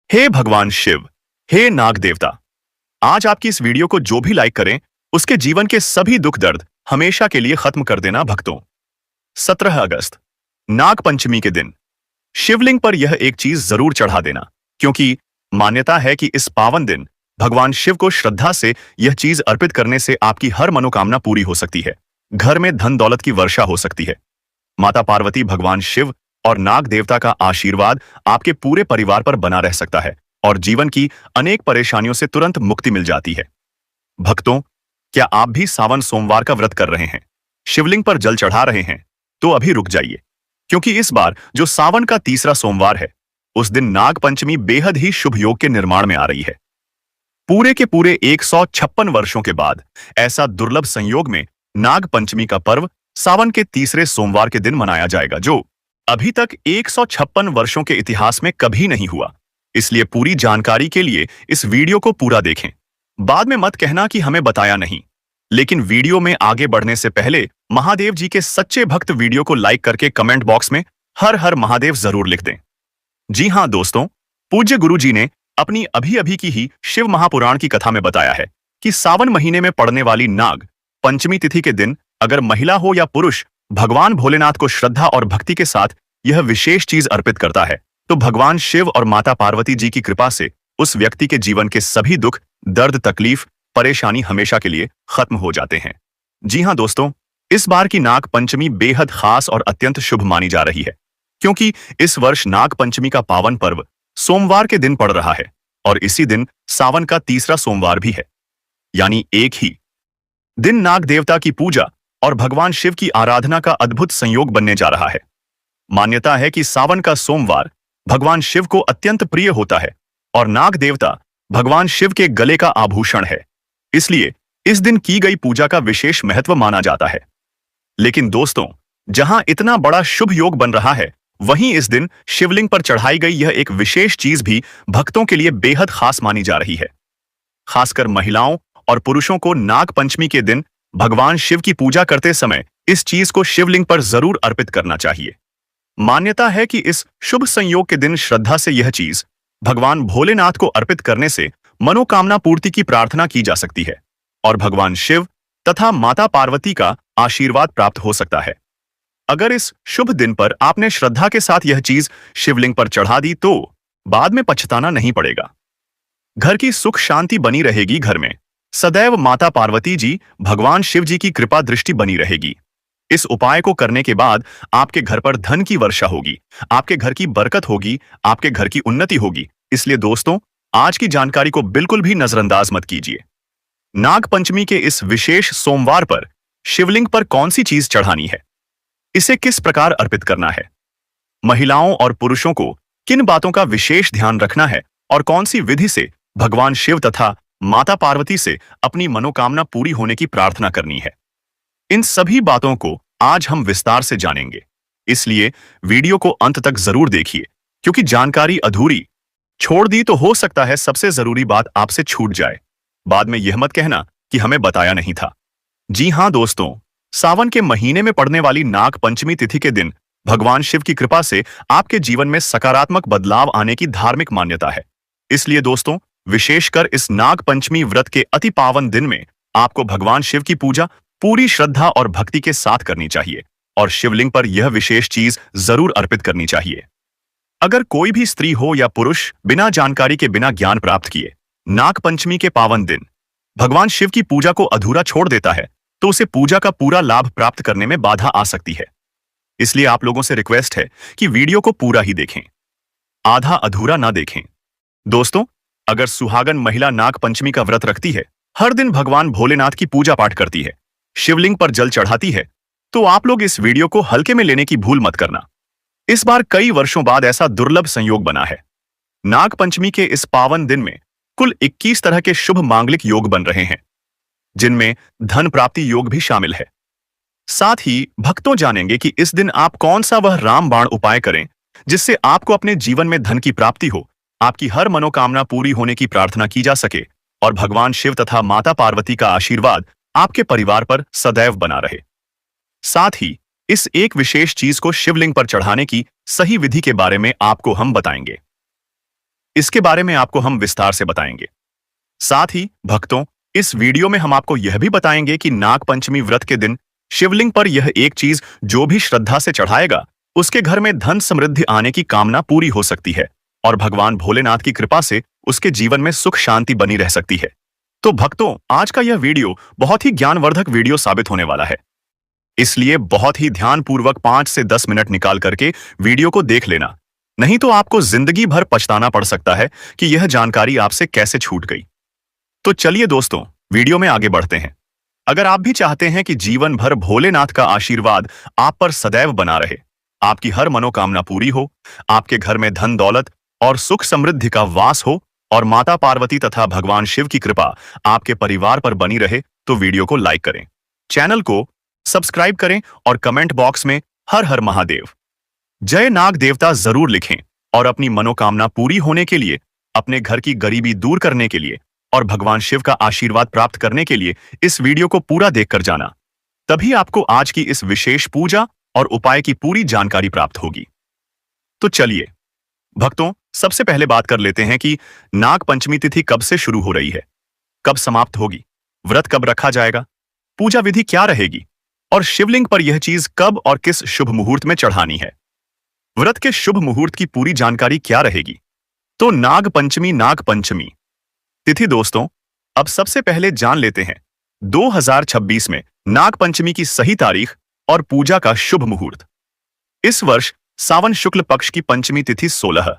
हे भगवान शिव, हे नाग देवता, आज आपकी इस वीडियो को जो भी लाइक करें, उसके जीवन के सभी दुख दर्द हमेशा के लिए खत्म कर देना भक्तों। 17 अगस्त, नाग पंचमी के दिन शिवलिंग पर यह एक चीज जरूर चढ़ा देना, क्योंकि मान्यता है कि इस पावन दिन भगवान शिव को श्रद्धा से यह चीज अर्पित करने से आपकी हर मनोकामना पूरी हो सकती है। घर में धन दौलत की वर्षा हो सकती है। माता पार्वती, भगवान शिव और नाग देवता का आशीर्वाद आपके पूरे परिवार पर बना रह सकता है और जीवन की अनेक परेशानियों से तुरंत मुक्ति मिल जाती है। भक्तों, क्या आप भी सावन सोमवार का व्रत कर रहे हैं, शिवलिंग पर जल चढ़ा रहे हैं? तो अभी रुक जाइए, क्योंकि इस बार जो सावन का तीसरा सोमवार है, उस दिन नाग पंचमी बेहद ही शुभ योग के निर्माण में आ रही है। पूरे के पूरे 156 वर्षों के बाद ऐसा दुर्लभ संयोग में नाग पंचमी का पर्व सावन के तीसरे सोमवार के दिन मनाया जाएगा, जो अभी तक 156 वर्षों के इतिहास में कभी नहीं हुआ। इसलिए पूरी जानकारी के लिए इस वीडियो को पूरा देखें। बाद में मत कहना कि हमें बताया नहीं। लेकिन वीडियो में आगे बढ़ने से पहले महादेव जी के सच्चे भक्त वीडियो को लाइक करके कमेंट बॉक्स में हर हर महादेव जरूर लिख दें। जी हां दोस्तों, पूज्य गुरु जी ने अपनी अभी अभी की ही शिव महापुराण की कथा में बताया है कि सावन महीने में पड़ने वाली नाग पंचमी तिथि के दिन अगर महिला हो या पुरुष भगवान भोलेनाथ को श्रद्धा और भक्ति के साथ यह विशेष चीज अर्पित करता है, तो भगवान शिव और माता पार्वती जी की कृपा से उस व्यक्ति के जीवन के सभी दुख, दर्द, तकलीफ, परेशानी हमेशा के लिए खत्म हो जाते हैं। जी हां दोस्तों, इस बार की नाग पंचमी बेहद खास और अत्यंत शुभ मानी जा रही है, क्योंकि इस वर्ष नाग पंचमी का पावन पर्व सोमवार के दिन पड़ रहा है और इसी दिन सावन का तीसरा सोमवार भी है। यानी एक ही दिन नाग देवता की पूजा और भगवान शिव की आराधना का अद्भुत संयोग बनने जा रहा है। मान्यता है कि सावन का सोमवार भगवान शिव को अत्यंत प्रिय होता है और नाग देवता भगवान शिव के गले का आभूषण है। इसलिए इस दिन की गई पूजा का विशेष महत्व माना जाता है। लेकिन दोस्तों, जहां इतना बड़ा शुभ योग बन रहा है, वहीं इस दिन शिवलिंग पर चढ़ाई गई यह एक विशेष चीज भी भक्तों के लिए बेहद खास मानी जा रही है। खासकर महिलाओं और पुरुषों को नाग पंचमी के दिन भगवान शिव की पूजा करते समय इस चीज को शिवलिंग पर जरूर अर्पित करना चाहिए। मान्यता है कि इस शुभ संयोग के दिन श्रद्धा से यह चीज भगवान भोलेनाथ को अर्पित करने से मनोकामना पूर्ति की प्रार्थना की जा सकती है और भगवान शिव तथा माता पार्वती का आशीर्वाद प्राप्त हो सकता है। अगर इस शुभ दिन पर आपने श्रद्धा के साथ यह चीज शिवलिंग पर चढ़ा दी, तो बाद में पछताना नहीं पड़ेगा। घर की सुख शांति बनी रहेगी। घर में सदैव माता पार्वती जी, भगवान शिव जी की कृपा दृष्टि बनी रहेगी। इस उपाय को करने के बाद आपके घर पर धन की वर्षा होगी, आपके घर की बरकत होगी, आपके घर की उन्नति होगी। इसलिए दोस्तों, आज की जानकारी को बिल्कुल भी नजरअंदाज मत कीजिए। नाग पंचमी के इस विशेष सोमवार पर शिवलिंग पर कौन सी चीज चढ़ानी है, इसे किस प्रकार अर्पित करना है, महिलाओं और पुरुषों को किन बातों का विशेष ध्यान रखना है और कौन सी विधि से भगवान शिव तथा माता पार्वती से अपनी मनोकामना पूरी होने की प्रार्थना करनी है, इन सभी बातों को आज हम विस्तार से जानेंगे। इसलिए वीडियो को अंत तक जरूर देखिए, क्योंकि जानकारी अधूरी छोड़ दी तो हो सकता है सबसे जरूरी बात आपसे छूट जाए। बाद में यह मत कहना कि हमें बताया नहीं था। जी हां दोस्तों, सावन के महीने में पड़ने वाली नाग पंचमी तिथि के दिन भगवान शिव की कृपा से आपके जीवन में सकारात्मक बदलाव आने की धार्मिक मान्यता है। इसलिए दोस्तों, विशेषकर इस नाग पंचमी व्रत के अति पावन दिन में आपको भगवान शिव की पूजा पूरी श्रद्धा और भक्ति के साथ करनी चाहिए और शिवलिंग पर यह विशेष चीज जरूर अर्पित करनी चाहिए। अगर कोई भी स्त्री हो या पुरुष बिना जानकारी के, बिना ज्ञान प्राप्त किए नाग पंचमी के पावन दिन भगवान शिव की पूजा को अधूरा छोड़ देता है, तो उसे पूजा का पूरा लाभ प्राप्त करने में बाधा आ सकती है। इसलिए आप लोगों से रिक्वेस्ट है कि वीडियो को पूरा ही देखें, आधा अधूरा ना देखें। दोस्तों, अगर सुहागन महिला नाग पंचमी का व्रत रखती है, हर दिन भगवान भोलेनाथ की पूजा पाठ करती है, शिवलिंग पर जल चढ़ाती है, तो आप लोग इस वीडियो को हल्के में लेने की भूल मत करना। इस बार कई वर्षों बाद ऐसा दुर्लभ संयोग बना है। नाग पंचमी के इस पावन दिन में कुल 21 तरह के शुभ मांगलिक योग बन रहे हैं, जिनमें धन प्राप्ति योग भी शामिल है। साथ ही भक्तों जानेंगे कि इस दिन आप कौन सा वह रामबाण उपाय करें जिससे आपको अपने जीवन में धन की प्राप्ति हो, आपकी हर मनोकामना पूरी होने की प्रार्थना की जा सके और भगवान शिव तथा माता पार्वती का आशीर्वाद आपके परिवार पर सदैव बना रहे। साथ ही इस एक विशेष चीज को शिवलिंग पर चढ़ाने की सही विधि के बारे में आपको हम बताएंगे। इसके बारे में आपको हम विस्तार से बताएंगे। साथ ही भक्तों, इस वीडियो में हम आपको यह भी बताएंगे कि नाग पंचमी व्रत के दिन शिवलिंग पर यह एक चीज जो भी श्रद्धा से चढ़ाएगा, उसके घर में धन समृद्धि आने की कामना पूरी हो सकती है और भगवान भोलेनाथ की कृपा से उसके जीवन में सुख शांति बनी रह सकती है। तो भक्तों, आज का यह वीडियो बहुत ही ज्ञानवर्धक वीडियो साबित होने वाला है, इसलिए बहुत ही ध्यानपूर्वक 5 से 10 मिनट निकाल करके वीडियो को देख लेना, नहीं तो आपको जिंदगी भर पछताना पड़ सकता है कि यह जानकारी आपसे कैसे छूट गई। तो चलिए दोस्तों, वीडियो में आगे बढ़ते हैं। अगर आप भी चाहते हैं कि जीवन भर भोलेनाथ का आशीर्वाद आप पर सदैव बना रहे, आपकी हर मनोकामना पूरी हो, आपके घर में धन दौलत और सुख समृद्धि का वास हो और माता पार्वती तथा भगवान शिव की कृपा आपके परिवार पर बनी रहे, तो वीडियो को लाइक करें, चैनल को सब्सक्राइब करें और कमेंट बॉक्स में हर हर महादेव जय नाग देवता जरूर लिखें और अपनी मनोकामना पूरी होने के लिए, अपने घर की गरीबी दूर करने के लिए और भगवान शिव का आशीर्वाद प्राप्त करने के लिए इस वीडियो को पूरा देखकर जाना। तभी आपको आज की इस विशेष पूजा और उपाय की पूरी जानकारी प्राप्त होगी। तो चलिए भक्तों, सबसे पहले बात कर लेते हैं कि नाग पंचमी तिथि कब से शुरू हो रही है, कब समाप्त होगी, व्रत कब रखा जाएगा, पूजा विधि क्या रहेगी और शिवलिंग पर यह चीज कब और किस शुभ मुहूर्त में चढ़ानी है। व्रत के शुभ मुहूर्त की पूरी जानकारी क्या रहेगी। तो नाग पंचमी तिथि दोस्तों, अब सबसे पहले जान लेते हैं 2026 में नाग पंचमी की सही तारीख और पूजा का शुभ मुहूर्त। इस वर्ष सावन शुक्ल पक्ष की पंचमी तिथि 16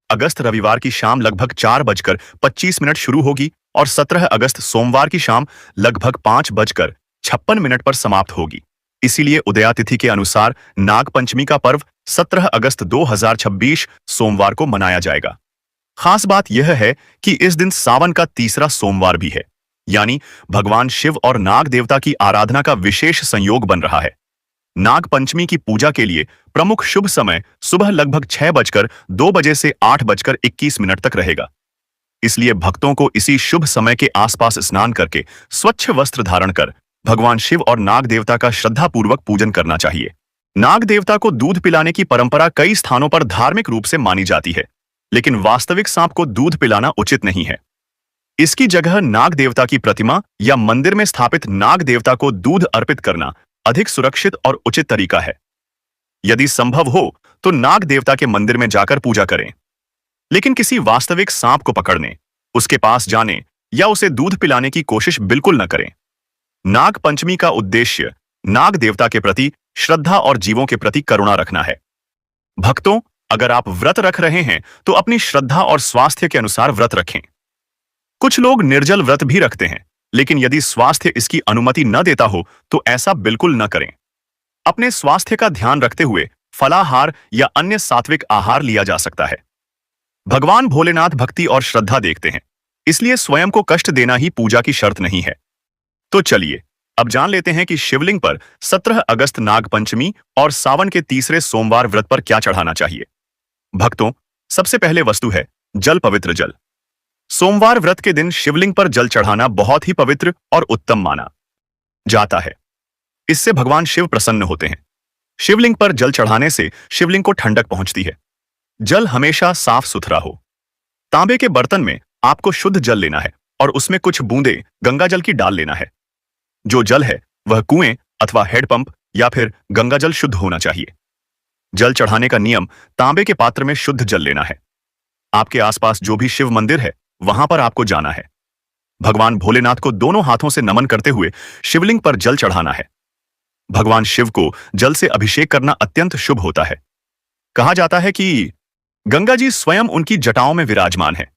अगस्त रविवार की शाम लगभग 4:25 शुरू होगी और 17 अगस्त सोमवार की शाम लगभग 5:56 पर समाप्त होगी। इसीलिए उदया तिथि के अनुसार नाग पंचमी का पर्व 17 अगस्त 2026 सोमवार को मनाया जाएगा। खास बात यह है कि इस दिन सावन का तीसरा सोमवार भी है, यानी भगवान शिव और नाग देवता की आराधना का विशेष संयोग बन रहा है। नाग पंचमी की पूजा के लिए प्रमुख शुभ समय सुबह लगभग 6:02 से 8:21 तक रहेगा। इसलिए भक्तों को इसी शुभ समय के आसपास स्नान करके स्वच्छ वस्त्र धारण कर भगवान शिव और नाग देवता का श्रद्धापूर्वक पूजन करना चाहिए। नाग देवता को दूध पिलाने की परंपरा कई स्थानों पर धार्मिक रूप से मानी जाती है, लेकिन वास्तविक सांप को दूध पिलाना उचित नहीं है। इसकी जगह नाग देवता की प्रतिमा या मंदिर में स्थापित नाग देवता को दूध अर्पित करना अधिक सुरक्षित और उचित तरीका है। यदि संभव हो तो नाग देवता के मंदिर में जाकर पूजा करें, लेकिन किसी वास्तविक सांप को पकड़ने, उसके पास जाने या उसे दूध पिलाने की कोशिश बिल्कुल न करें। नाग पंचमी का उद्देश्य नाग देवता के प्रति श्रद्धा और जीवों के प्रति करुणा रखना है। भक्तों, अगर आप व्रत रख रहे हैं तो अपनी श्रद्धा और स्वास्थ्य के अनुसार व्रत रखें। कुछ लोग निर्जल व्रत भी रखते हैं, लेकिन यदि स्वास्थ्य इसकी अनुमति न देता हो तो ऐसा बिल्कुल न करें। अपने स्वास्थ्य का ध्यान रखते हुए फलाहार या अन्य सात्विक आहार लिया जा सकता है। भगवान भोलेनाथ भक्ति और श्रद्धा देखते हैं, इसलिए स्वयं को कष्ट देना ही पूजा की शर्त नहीं है। तो चलिए अब जान लेते हैं कि शिवलिंग पर 17 अगस्त नाग पंचमी और सावन के तीसरे सोमवार व्रत पर क्या चढ़ाना चाहिए। भक्तों, सबसे पहले वस्तु है जल, पवित्र जल। सोमवार व्रत के दिन शिवलिंग पर जल चढ़ाना बहुत ही पवित्र और उत्तम माना जाता है। इससे भगवान शिव प्रसन्न होते हैं। शिवलिंग पर जल चढ़ाने से शिवलिंग को ठंडक पहुंचती है। जल हमेशा साफ सुथरा हो। तांबे के बर्तन में आपको शुद्ध जल लेना है और उसमें कुछ बूंदे गंगा जल की डाल लेना है। जो जल है वह कुएं अथवा हेडपंप या फिर गंगा जल शुद्ध होना चाहिए। जल चढ़ाने का नियम तांबे के पात्र में शुद्ध जल लेना है। आपके आसपास जो भी शिव मंदिर है वहां पर आपको जाना है। भगवान भोलेनाथ को दोनों हाथों से नमन करते हुए शिवलिंग पर जल चढ़ाना है। भगवान शिव को जल से अभिषेक करना अत्यंत शुभ होता है। कहा जाता है कि गंगा जी स्वयं उनकी जटाओं में विराजमान है।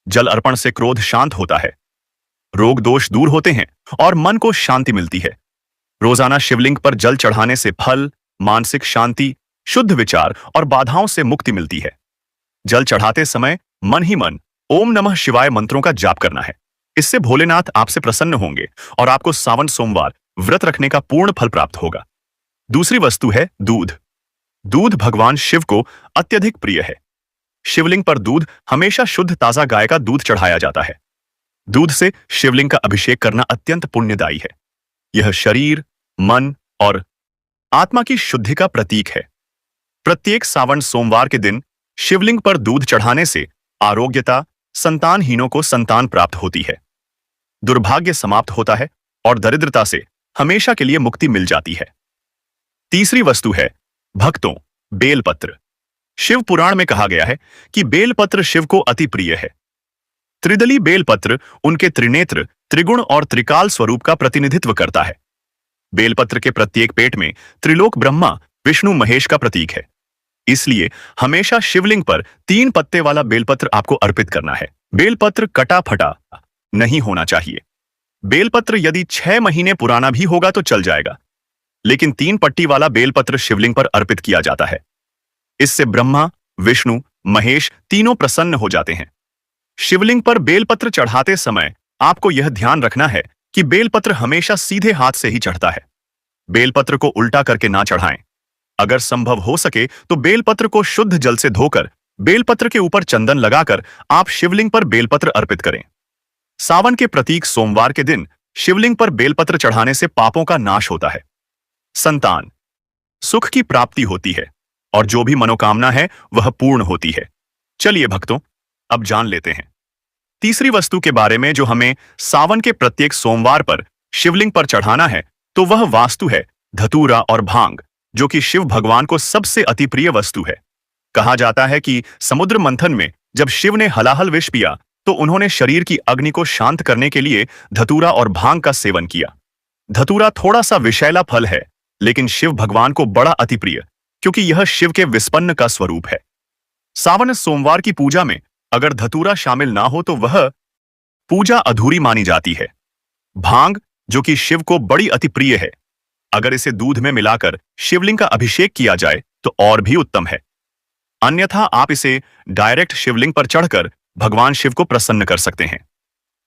जल अर्पण से क्रोध शांत होता है, रोग दोष दूर होते हैं और मन को शांति मिलती है। रोजाना शिवलिंग पर जल चढ़ाने से फल, मानसिक शांति, शुद्ध विचार और बाधाओं से मुक्ति मिलती है। जल चढ़ाते समय मन ही मन ओम नमः शिवाय मंत्रों का जाप करना है। इससे भोलेनाथ आपसे प्रसन्न होंगे और आपको सावन सोमवार व्रत रखने का पूर्ण फल प्राप्त होगा। दूसरी वस्तु है दूध। दूध भगवान शिव को अत्यधिक प्रिय है। शिवलिंग पर दूध हमेशा शुद्ध ताजा गाय का दूध चढ़ाया जाता है। दूध से शिवलिंग का अभिषेक करना अत्यंत पुण्यदायी है। यह शरीर, मन और आत्मा की शुद्धि का प्रतीक है। प्रत्येक सावन सोमवार के दिन शिवलिंग पर दूध चढ़ाने से आरोग्यता, संतानहीनों को संतान प्राप्त होती है, दुर्भाग्य समाप्त होता है और दरिद्रता से हमेशा के लिए मुक्ति मिल जाती है। तीसरी वस्तु है भक्तों, बेलपत्र। शिव पुराण में कहा गया है कि बेलपत्र शिव को अति प्रिय है। त्रिदली बेलपत्र उनके त्रिनेत्र, त्रिगुण और त्रिकाल स्वरूप का प्रतिनिधित्व करता है। बेलपत्र के प्रत्येक पेट में त्रिलोक ब्रह्मा, विष्णु, महेश का प्रतीक है। इसलिए हमेशा शिवलिंग पर 3 पत्ते वाला बेलपत्र आपको अर्पित करना है। बेलपत्र कटा फटा नहीं होना चाहिए। बेलपत्र यदि 6 महीने पुराना भी होगा तो चल जाएगा, लेकिन 3 पट्टी वाला बेलपत्र शिवलिंग पर अर्पित किया जाता है। इससे ब्रह्मा, विष्णु, महेश तीनों प्रसन्न हो जाते हैं। शिवलिंग पर बेलपत्र चढ़ाते समय आपको यह ध्यान रखना है कि बेलपत्र हमेशा सीधे हाथ से ही चढ़ता है। बेलपत्र को उल्टा करके ना चढ़ाएं। अगर संभव हो सके तो बेलपत्र को शुद्ध जल से धोकर बेलपत्र के ऊपर चंदन लगाकर आप शिवलिंग पर बेलपत्र अर्पित करें। सावन के प्रतीक सोमवार के दिन शिवलिंग पर बेलपत्र चढ़ाने से पापों का नाश होता है, संतान सुख की प्राप्ति होती है और जो भी मनोकामना है वह पूर्ण होती है। चलिए भक्तों, अब जान लेते हैं तीसरी वस्तु के बारे में जो हमें सावन के प्रत्येक सोमवार पर शिवलिंग पर चढ़ाना है। तो वह वास्तु है धतूरा और भांग, जो कि शिव भगवान को सबसे अति प्रिय वस्तु है। कहा जाता है कि समुद्र मंथन में जब शिव ने हलाहल विष पिया तो उन्होंने शरीर की अग्नि को शांत करने के लिए धतूरा और भांग का सेवन किया। धतूरा थोड़ा सा विषैला फल है, लेकिन शिव भगवान को बड़ा अति प्रिय, क्योंकि यह शिव के विस्पन्न का स्वरूप है। सावन सोमवार की पूजा में अगर धतूरा शामिल ना हो तो वह पूजा अधूरी मानी जाती है। भांग, जो कि शिव को बड़ी अति प्रिय है, अगर इसे दूध में मिलाकर शिवलिंग का अभिषेक किया जाए तो और भी उत्तम है। अन्यथा आप इसे डायरेक्ट शिवलिंग पर चढ़कर भगवान शिव को प्रसन्न कर सकते हैं।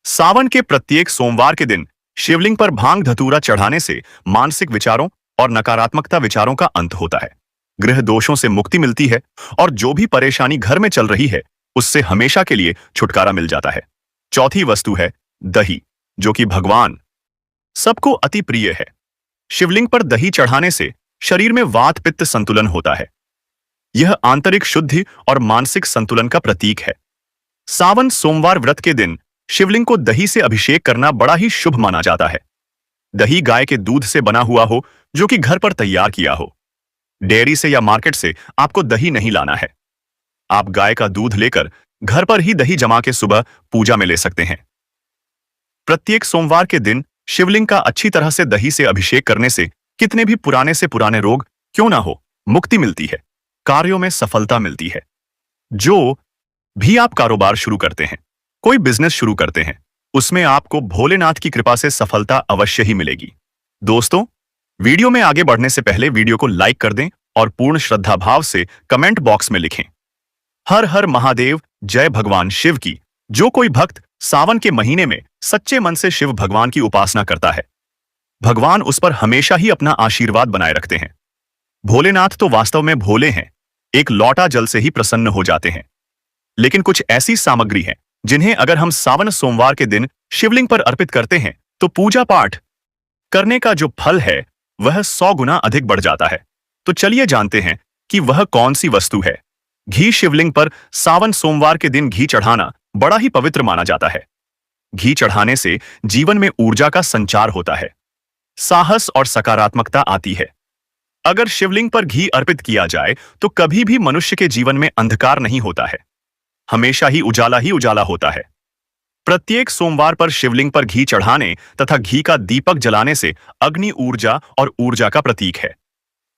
सावन के प्रत्येक सोमवार के दिन शिवलिंग पर भांग धतूरा चढ़ाने से मानसिक विचारों और नकारात्मकता विचारों का अंत होता है, गृह दोषों से मुक्ति मिलती है और जो भी परेशानी घर में चल रही है उससे हमेशा के लिए छुटकारा मिल जाता है। चौथी वस्तु है दही, जो कि भगवान सबको अति प्रिय है। शिवलिंग पर दही चढ़ाने से शरीर में वात पित्त संतुलन होता है। यह आंतरिक शुद्धि और मानसिक संतुलन का प्रतीक है। सावन सोमवार व्रत के दिन शिवलिंग को दही से अभिषेक करना बड़ा ही शुभ माना जाता है। दही गाय के दूध से बना हुआ हो, जो कि घर पर तैयार किया हो। डेयरी से या मार्केट से आपको दही नहीं लाना है। आप गाय का दूध लेकर घर पर ही दही जमा के सुबह पूजा में ले सकते हैं। प्रत्येक सोमवार के दिन शिवलिंग का अच्छी तरह से दही से अभिषेक करने से कितने भी पुराने से पुराने रोग क्यों ना हो, मुक्ति मिलती है, कार्यों में सफलता मिलती है। जो भी आप कारोबार शुरू करते हैं, कोई बिजनेस शुरू करते हैं, उसमें आपको भोलेनाथ की कृपा से सफलता अवश्य ही मिलेगी। दोस्तों, वीडियो में आगे बढ़ने से पहले वीडियो को लाइक कर दें और पूर्ण श्रद्धा भाव से कमेंट बॉक्स में लिखें, हर हर महादेव, जय भगवान शिव की। जो कोई भक्त सावन के महीने में सच्चे मन से शिव भगवान की उपासना करता है, भगवान उस पर हमेशा ही अपना आशीर्वाद बनाए रखते हैं। भोलेनाथ तो वास्तव में भोले हैं, एक लौटा जल से ही प्रसन्न हो जाते हैं। लेकिन कुछ ऐसी सामग्री है जिन्हें अगर हम सावन सोमवार के दिन शिवलिंग पर अर्पित करते हैं तो पूजा पाठ करने का जो फल है वह 100 गुना अधिक बढ़ जाता है। तो चलिए जानते हैं कि वह कौन सी वस्तु है। घी। शिवलिंग पर सावन सोमवार के दिन घी चढ़ाना बड़ा ही पवित्र माना जाता है। घी चढ़ाने से जीवन में ऊर्जा का संचार होता है, साहस और सकारात्मकता आती है। अगर शिवलिंग पर घी अर्पित किया जाए तो कभी भी मनुष्य के जीवन में अंधकार नहीं होता है, हमेशा ही उजाला होता है। प्रत्येक सोमवार पर शिवलिंग पर घी चढ़ाने तथा घी का दीपक जलाने से अग्नि ऊर्जा और ऊर्जा का प्रतीक है।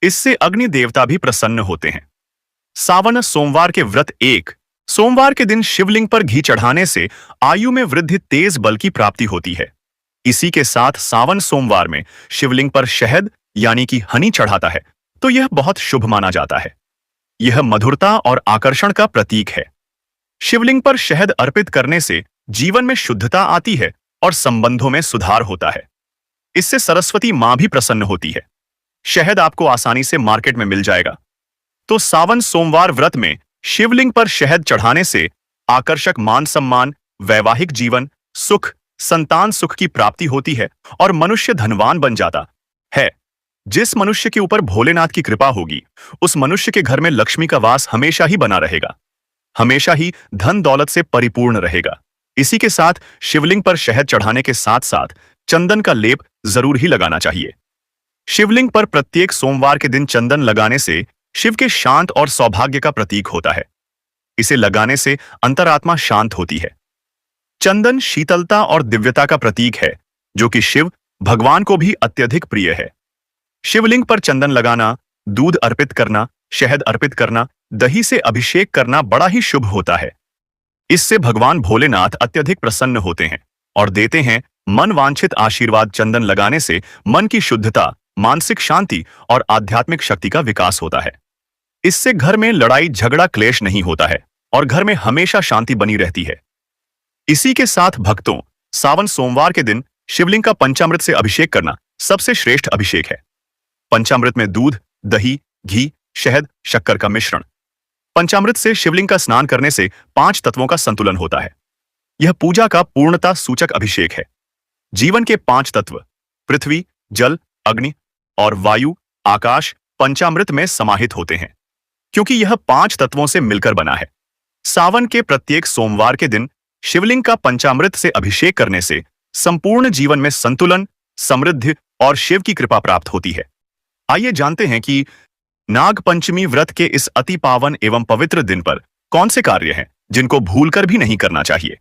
इससे अग्नि देवता भी प्रसन्न होते हैं। सावन सोमवार के व्रत। 1 सोमवार के दिन शिवलिंग पर घी चढ़ाने से आयु में वृद्धि, तेज बल की प्राप्ति होती है। इसी के साथ सावन सोमवार में शिवलिंग पर शहद यानी कि हनी चढ़ाता है तो यह बहुत शुभ माना जाता है। यह मधुरता और आकर्षण का प्रतीक है। शिवलिंग पर शहद अर्पित करने से जीवन में शुद्धता आती है और संबंधों में सुधार होता है। इससे सरस्वती मां भी प्रसन्न होती है। शहद आपको आसानी से मार्केट में मिल जाएगा। तो सावन सोमवार व्रत में शिवलिंग पर शहद चढ़ाने से आकर्षक मान सम्मान, वैवाहिक जीवन, सुख, संतान सुख की प्राप्ति होती है और मनुष्य धनवान बन जाता है। जिस मनुष्य के ऊपर भोलेनाथ की कृपा होगी उस मनुष्य के घर में लक्ष्मी का वास हमेशा ही बना रहेगा। हमेशा ही धन दौलत से परिपूर्ण रहेगा। इसी के साथ शिवलिंग पर शहद चढ़ाने के साथ साथ चंदन का लेप जरूर ही लगाना चाहिए। शिवलिंग पर प्रत्येक सोमवार के दिन चंदन लगाने से शिव के शांत और सौभाग्य का प्रतीक होता है। इसे लगाने से अंतरात्मा शांत होती है। चंदन शीतलता और दिव्यता का प्रतीक है, जो कि शिव भगवान को भी अत्यधिक प्रिय है। शिवलिंग पर चंदन लगाना, दूध अर्पित करना, शहद अर्पित करना, दही से अभिषेक करना बड़ा ही शुभ होता है। इससे भगवान भोलेनाथ अत्यधिक प्रसन्न होते हैं और देते हैं मन वांछित आशीर्वाद। चंदन लगाने से मन की शुद्धता, मानसिक शांति और आध्यात्मिक शक्ति का विकास होता है। इससे घर में लड़ाई झगड़ा क्लेश नहीं होता है और घर में हमेशा शांति बनी रहती है। इसी के साथ भक्तों, सावन सोमवार के दिन शिवलिंग का पंचामृत से अभिषेक करना सबसे श्रेष्ठ अभिषेक है। पंचामृत में दूध, दही, घी, शहद, शक्कर का मिश्रण। पंचामृत से शिवलिंग का स्नान करने से 5 तत्वों का संतुलन होता है। यह पूजा का पूर्णता सूचक अभिषेक है। जीवन के 5 तत्व पृथ्वी, जल, अग्नि और वायु, आकाश पंचामृत में समाहित होते हैं, क्योंकि यह 5 तत्वों से मिलकर बना है। सावन के प्रत्येक सोमवार के दिन शिवलिंग का पंचामृत से अभिषेक करने से संपूर्ण जीवन में संतुलन, समृद्धि और शिव की कृपा प्राप्त होती है। आइए जानते हैं कि नाग पंचमी व्रत के इस अति पावन एवं पवित्र दिन पर कौन से कार्य हैं जिनको भूलकर भी नहीं करना चाहिए।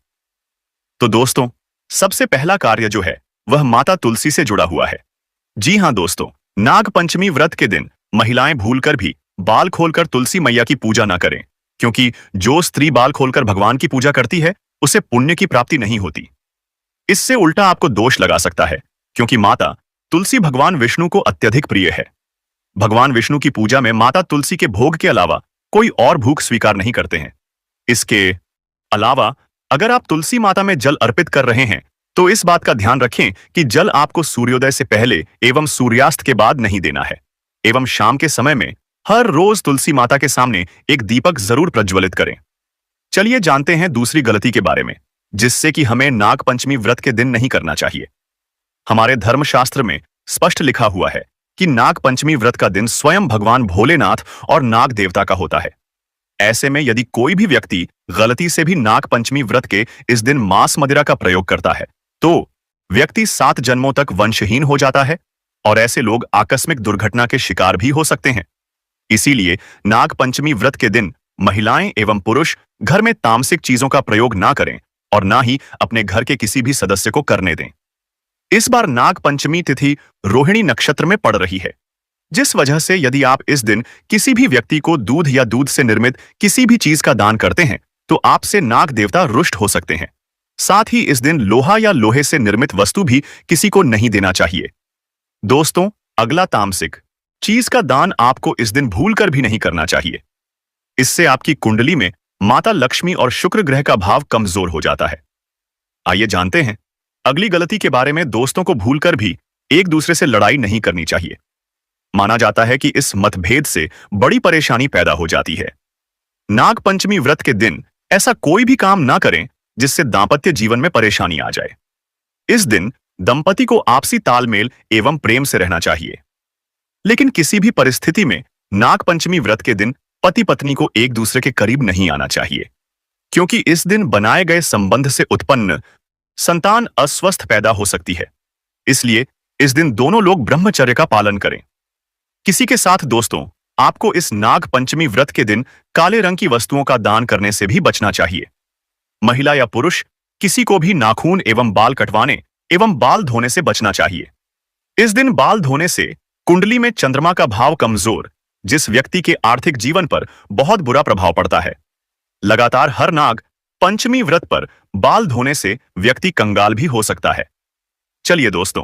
तो दोस्तों, सबसे पहला कार्य जो है वह माता तुलसी से जुड़ा हुआ है। जी हां दोस्तों, नाग पंचमी व्रत के दिन महिलाएं भूलकर भी बाल खोलकर तुलसी मैया की पूजा ना करें, क्योंकि जो स्त्री बाल खोलकर भगवान की पूजा करती है उसे पुण्य की प्राप्ति नहीं होती। इससे उल्टा आपको दोष लगा सकता है, क्योंकि माता तुलसी भगवान विष्णु को अत्यधिक प्रिय है। भगवान विष्णु की पूजा में माता तुलसी के भोग के अलावा कोई और भूख स्वीकार नहीं करते हैं। इसके अलावा अगर आप तुलसी माता में जल अर्पित कर रहे हैं तो इस बात का ध्यान रखें कि जल आपको सूर्योदय से पहले एवं सूर्यास्त के बाद नहीं देना है, एवं शाम के समय में हर रोज तुलसी माता के सामने एक दीपक जरूर प्रज्वलित करें। चलिए जानते हैं दूसरी गलती के बारे में, जिससे कि हमें नाग पंचमी व्रत के दिन नहीं करना चाहिए। हमारे धर्मशास्त्र में स्पष्ट लिखा हुआ है कि नाग पंचमी व्रत का दिन स्वयं भगवान भोलेनाथ और नाग देवता का होता है। ऐसे में यदि कोई भी व्यक्ति गलती से भी नाग पंचमी व्रत के इस दिन मांस मदिरा का प्रयोग करता है तो व्यक्ति 7 जन्मों तक वंशहीन हो जाता है और ऐसे लोग आकस्मिक दुर्घटना के शिकार भी हो सकते हैं। इसीलिए नाग पंचमी व्रत के दिन महिलाएं एवं पुरुष घर में तामसिक चीजों का प्रयोग ना करें और ना ही अपने घर के किसी भी सदस्य को करने दें। इस बार नाग पंचमी तिथि रोहिणी नक्षत्र में पड़ रही है, जिस वजह से यदि आप इस दिन किसी भी व्यक्ति को दूध या दूध से निर्मित किसी भी चीज का दान करते हैं तो आपसे नाग देवता रुष्ट हो सकते हैं। साथ ही इस दिन लोहा या लोहे से निर्मित वस्तु भी किसी को नहीं देना चाहिए। दोस्तों, अगला तामसिक चीज का दान आपको इस दिन भूलकर भी नहीं करना चाहिए। इससे आपकी कुंडली में माता लक्ष्मी और शुक्र ग्रह का भाव कमजोर हो जाता है। आइए जानते हैं अगली गलती के बारे में। दोस्तों को भूलकर भी एक दूसरे से लड़ाई नहीं करनी चाहिए। माना जाता है कि इस मतभेद से बड़ी परेशानी पैदा हो जाती है। नाग पंचमी व्रत के दिन ऐसा कोई भी काम ना करें जिससे दांपत्य जीवन में परेशानी आ जाए। इस दिन दंपति को आपसी तालमेल एवं प्रेम से रहना चाहिए, लेकिन किसी भी परिस्थिति में नाग पंचमी व्रत के दिन पति पत्नी को एक दूसरे के करीब नहीं आना चाहिए, क्योंकि इस दिन बनाए गए संबंध से उत्पन्न संतान अस्वस्थ पैदा हो सकती है। इसलिए इस दिन दोनों लोग ब्रह्मचर्य का पालन करें। किसी के साथ दोस्तों, आपको इस नाग पंचमी व्रत के दिन काले रंग की वस्तुओं का दान करने से भी बचना चाहिए। महिला या पुरुष किसी को भी नाखून एवं बाल कटवाने एवं बाल धोने से बचना चाहिए। इस दिन बाल धोने से कुंडली में चंद्रमा का भाव कमजोर, जिस व्यक्ति के आर्थिक जीवन पर बहुत बुरा प्रभाव पड़ता है। लगातार हर नाग पंचमी व्रत पर बाल धोने से व्यक्ति कंगाल भी हो सकता है। चलिए दोस्तों,